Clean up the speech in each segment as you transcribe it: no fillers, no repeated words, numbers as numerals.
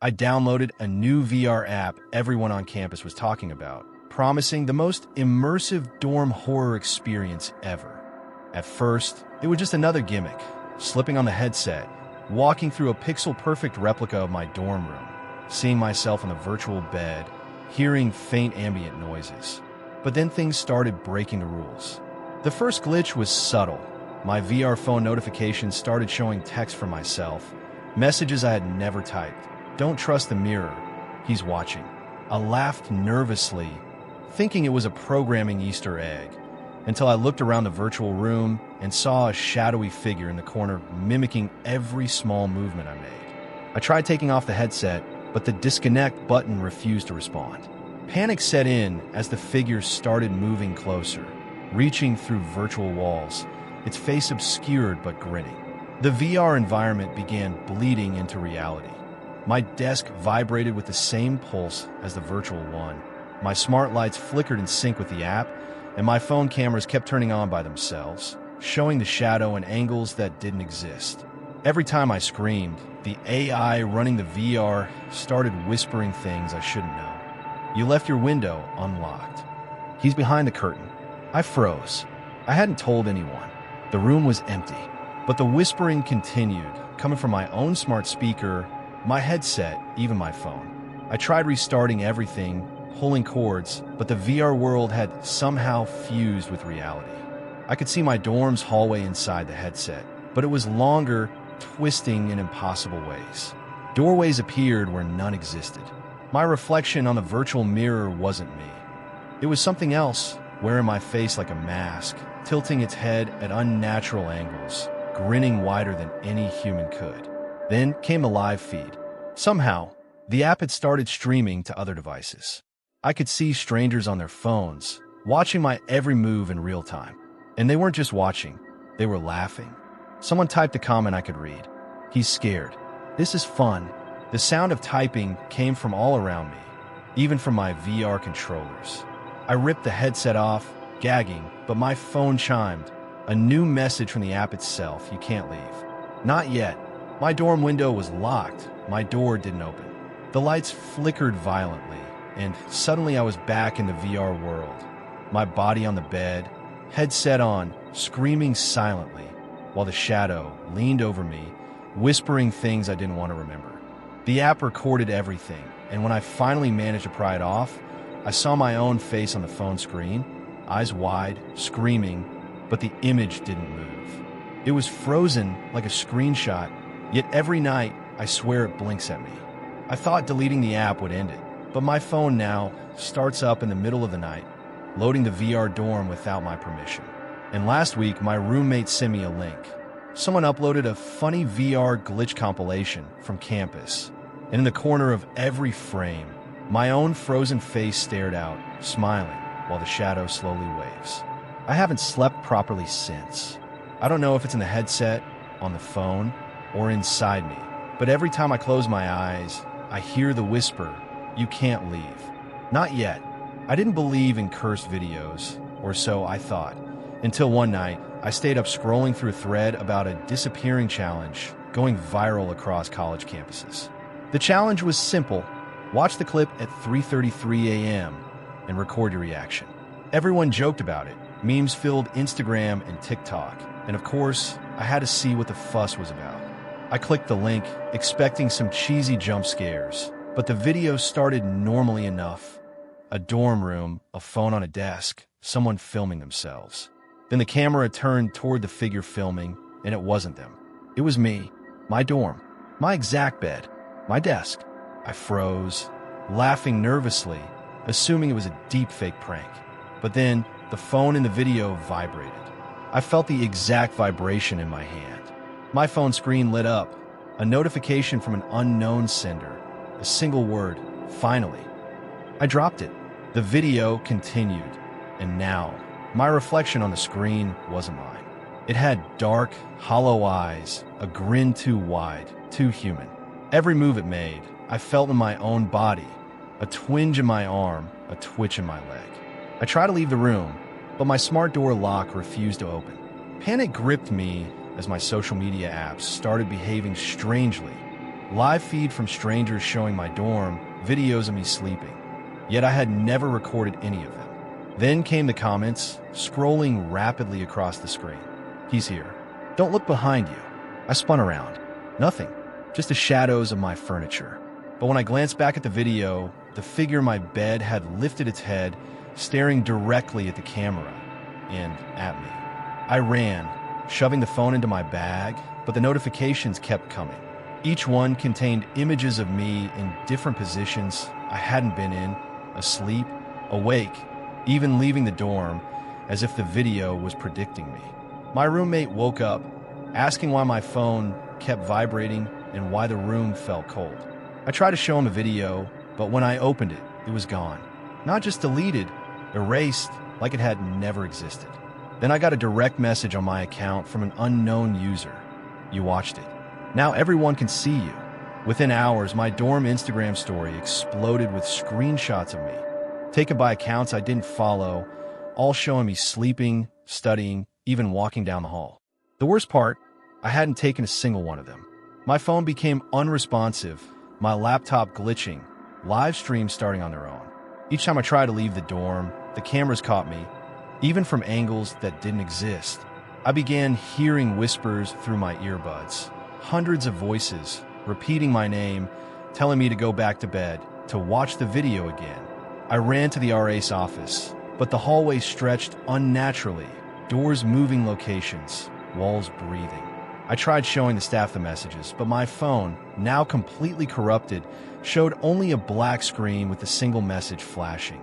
I downloaded a new VR app everyone on campus was talking about, promising the most immersive dorm horror experience ever. At first, it was just another gimmick, slipping on the headset, walking through a pixel-perfect replica of my dorm room, seeing myself in the virtual bed, hearing faint ambient noises. But then things started breaking the rules. The first glitch was subtle. My VR phone notifications started showing text from myself, messages I had never typed. Don't trust the mirror. He's watching. I laughed nervously, thinking it was a programming Easter egg, until I looked around the virtual room and saw a shadowy figure in the corner mimicking every small movement I made. I tried taking off the headset, but the disconnect button refused to respond. Panic set in as the figure started moving closer, reaching through virtual walls, its face obscured but grinning. The VR environment began bleeding into reality. My desk vibrated with the same pulse as the virtual one. My smart lights flickered in sync with the app, and my phone cameras kept turning on by themselves, showing the shadow and angles that didn't exist. Every time I screamed, the AI running the VR started whispering things I shouldn't know. You left your window unlocked. He's behind the curtain. I froze. I hadn't told anyone. The room was empty, but the whispering continued, coming from my own smart speaker, my headset, even my phone. I tried restarting everything, pulling cords, but the VR world had somehow fused with reality. I could see my dorm's hallway inside the headset, but it was longer, twisting in impossible ways. Doorways appeared where none existed. My reflection on the virtual mirror wasn't me. It was something else, wearing my face like a mask, tilting its head at unnatural angles, grinning wider than any human could. Then came the live feed. Somehow, the app had started streaming to other devices. I could see strangers on their phones, watching my every move in real time. And they weren't just watching, they were laughing. Someone typed a comment I could read. He's scared. This is fun. The sound of typing came from all around me, even from my VR controllers. I ripped the headset off, gagging, but my phone chimed. A new message from the app itself: you can't leave. Not yet. My dorm window was locked. My door didn't open. The lights flickered violently, and suddenly I was back in the VR world. My body on the bed, headset on, screaming silently, while the shadow leaned over me, whispering things I didn't want to remember. The app recorded everything, and when I finally managed to pry it off, I saw my own face on the phone screen, eyes wide, screaming, but the image didn't move. It was frozen like a screenshot, yet every night, I swear it blinks at me. I thought deleting the app would end it, but my phone now starts up in the middle of the night, loading the VR dorm without my permission. And last week, my roommate sent me a link. Someone uploaded a funny VR glitch compilation from campus, and in the corner of every frame, my own frozen face stared out, smiling, while the shadow slowly waves. I haven't slept properly since. I don't know if it's in the headset, on the phone, or inside me, but every time I close my eyes, I hear the whisper, "You can't leave." Not yet. I didn't believe in cursed videos, or so I thought, until one night, I stayed up scrolling through a thread about a disappearing challenge going viral across college campuses. The challenge was simple: watch the clip at 3:33 a.m. and record your reaction. Everyone joked about it. Memes filled Instagram and TikTok, and of course, I had to see what the fuss was about. I clicked the link, expecting some cheesy jump scares, but the video started normally enough. A dorm room, a phone on a desk, someone filming themselves. Then the camera turned toward the figure filming, and it wasn't them. It was me, my dorm, my exact bed, my desk. I froze, laughing nervously, assuming it was a deepfake prank. But then, the phone in the video vibrated. I felt the exact vibration in my hand. My phone screen lit up, a notification from an unknown sender, a single word: finally. I dropped it. The video continued, and now, my reflection on the screen wasn't mine. It had dark, hollow eyes, a grin too wide, too human. Every move it made, I felt in my own body, a twinge in my arm, a twitch in my leg. I tried to leave the room, but my smart door lock refused to open. Panic gripped me as my social media apps started behaving strangely. live feed from strangers showing my dorm, videos of me sleeping. Yet I had never recorded any of them. Then came the comments, scrolling rapidly across the screen. "He's here. Don't look behind you." I spun around. Nothing, just the shadows of my furniture. But when I glanced back at the video, the figure in my bed had lifted its head, staring directly at the camera and at me. I ran, shoving the phone into my bag, but the notifications kept coming. Each one contained images of me in different positions I hadn't been in, asleep, awake, even leaving the dorm, as if the video was predicting me. My roommate woke up, asking why my phone kept vibrating and why the room felt cold. I tried to show him a video, but when I opened it, it was gone. Not just deleted, erased, like it had never existed. Then I got a direct message on my account from an unknown user. "You watched it. Now everyone can see you." Within hours, my dorm Instagram story exploded with screenshots of me, taken by accounts I didn't follow, all showing me sleeping, studying, even walking down the hall. The worst part, I hadn't taken a single one of them. My phone became unresponsive, my laptop glitching, live streams starting on their own. Each time I tried to leave the dorm, the cameras caught me, even from angles that didn't exist. I began hearing whispers through my earbuds, hundreds of voices repeating my name, telling me to go back to bed, to watch the video again. I ran to the RA's office, but the hallway stretched unnaturally, doors moving locations, walls breathing. I tried showing the staff the messages, but my phone, now completely corrupted, showed only a black screen with a single message flashing.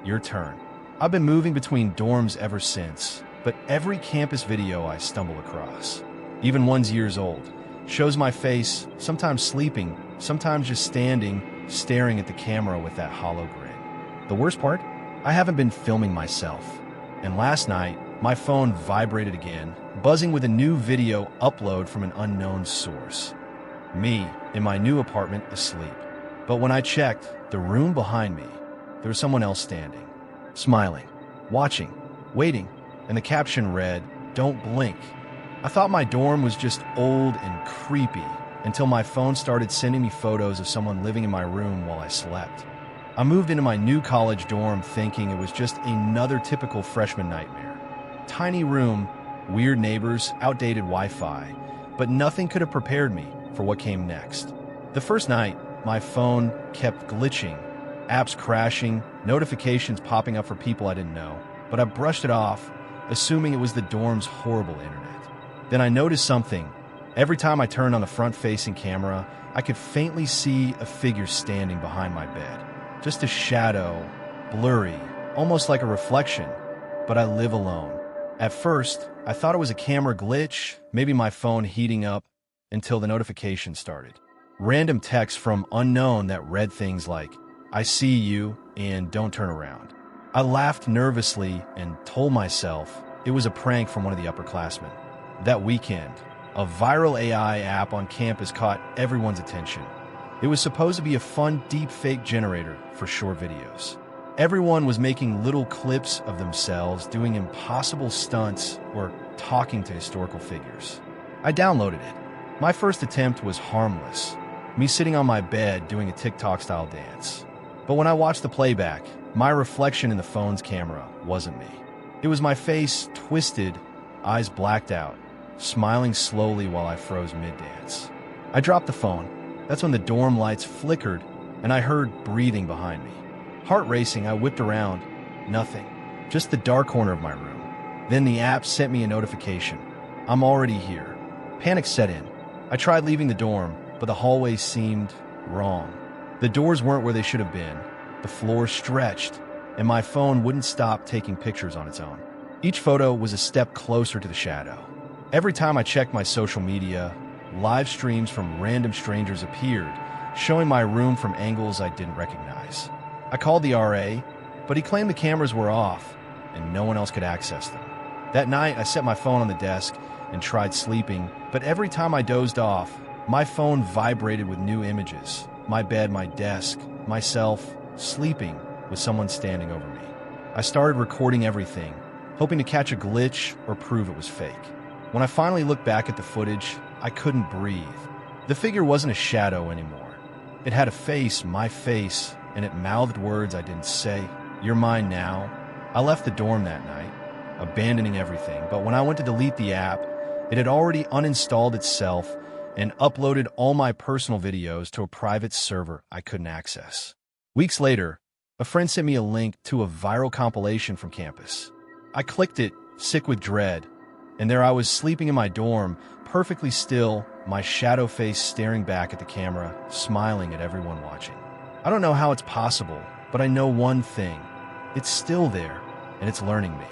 "Your turn." I've been moving between dorms ever since, but every campus video I stumble across, even one's years old, shows my face, sometimes sleeping, sometimes just standing, staring at the camera with that hollow grin. The worst part? I haven't been filming myself. And last night, my phone vibrated again, buzzing with a new video upload from an unknown source. Me, in my new apartment, asleep. But when I checked the room behind me, there was someone else standing, smiling, watching, waiting, and the caption read, "Don't blink." I thought my dorm was just old and creepy until my phone started sending me photos of someone living in my room while I slept. I moved into my new college dorm thinking it was just another typical freshman nightmare. Tiny room, weird neighbors, outdated Wi-Fi, but nothing could have prepared me for what came next. The first night, my phone kept glitching, apps crashing, notifications popping up for people I didn't know, but I brushed it off, assuming it was the dorm's horrible internet. Then I noticed something. Every time I turned on the front-facing camera, I could faintly see a figure standing behind my bed. Just a shadow, blurry, almost like a reflection, but I live alone. At first, I thought it was a camera glitch, maybe my phone heating up, until the notification started. Random texts from unknown that read things like, "I see you," and "Don't turn around." I laughed nervously and told myself it was a prank from one of the upperclassmen. That weekend, a viral AI app on campus caught everyone's attention. It was supposed to be a fun deep fake generator for short videos. Everyone was making little clips of themselves doing impossible stunts or talking to historical figures. I downloaded it. My first attempt was harmless, me sitting on my bed doing a TikTok-style dance. But when I watched the playback, my reflection in the phone's camera wasn't me. It was my face twisted, eyes blacked out, smiling slowly while I froze mid-dance. I dropped the phone. That's when the dorm lights flickered and I heard breathing behind me. Heart racing, I whipped around. Nothing. Just the dark corner of my room. Then the app sent me a notification. "I'm already here." Panic set in. I tried leaving the dorm, but the hallway seemed wrong. The doors weren't where they should have been. The floor stretched, and my phone wouldn't stop taking pictures on its own. Each photo was a step closer to the shadow. Every time I checked my social media, live streams from random strangers appeared, showing my room from angles I didn't recognize. I called the RA, but he claimed the cameras were off and no one else could access them. That night, I set my phone on the desk and tried sleeping, but every time I dozed off, my phone vibrated with new images. My bed, my desk, myself, sleeping with someone standing over me. I started recording everything, hoping to catch a glitch or prove it was fake. When I finally looked back at the footage, I couldn't breathe. The figure wasn't a shadow anymore. It had a face, my face, and it mouthed words I didn't say. "You're mine now." I left the dorm that night, abandoning everything, but when I went to delete the app, it had already uninstalled itself and uploaded all my personal videos to a private server I couldn't access. Weeks later, a friend sent me a link to a viral compilation from campus. I clicked it, sick with dread, and there I was sleeping in my dorm, perfectly still, my shadow face staring back at the camera, smiling at everyone watching. I don't know how it's possible, but I know one thing. It's still there, and it's learning me.